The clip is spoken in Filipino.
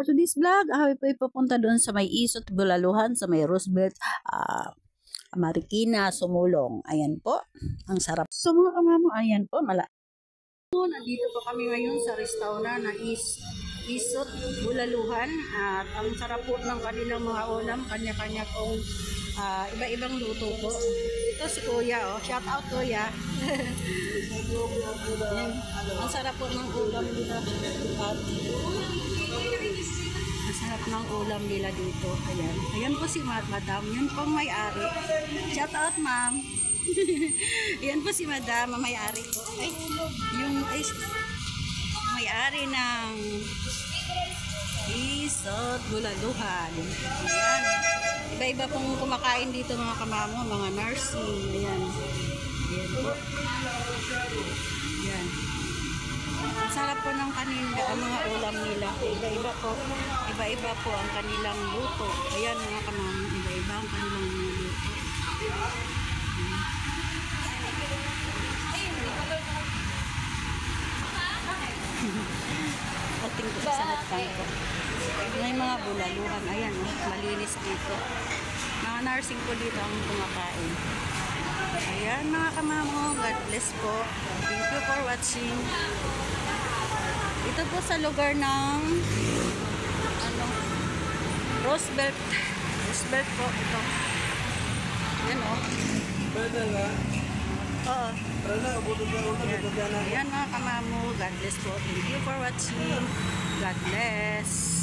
for today's vlog, ako po ipapunta doon sa may Isot, Bulaluhan, sa may Roosevelt, Marikina, Sumulong. Ayan po, ang sarap. So mga kamamo, ayan po, nandito po kami ngayon sa restaurant na Isot, Bulaluhan. At ang sarap po ng kanilang mga ulam, kanya-kanya pong iba-ibang luto po. Ito si Kuya, shout out Kuya. Ang sarap po ng ulam nila. Ang sarap ng ulam nila dito. Ayan. Ayan po si Madam. Yan po may-ari. Shout out ma'am. Yan po si Madam, may-ari po. Ay, yung may-ari ng Isot, Bulaluhan. Ayan. Iba-iba pong kumakain dito mga kamamo, mga nursing. Ayan. Ayan po. Ayan. Ang sarap po ng kanila, ang mga ulam nila. Iba-iba po. Iba-iba po ang kanilang luto. Ayan mga kamamo, iba-iba ang kanilang mga luto. Ating ko sa hatang ko. May mga bulaluhan. Ayan, malinis dito. Mga nursing po dito ang kumakain. Ayan mga kamamo, God bless po. Thank you for watching. Ito po sa lugar ng Roosevelt po ito. Ayan o. Oo. Ayan mga kamamo, God bless po. Thank you for watching. God bless.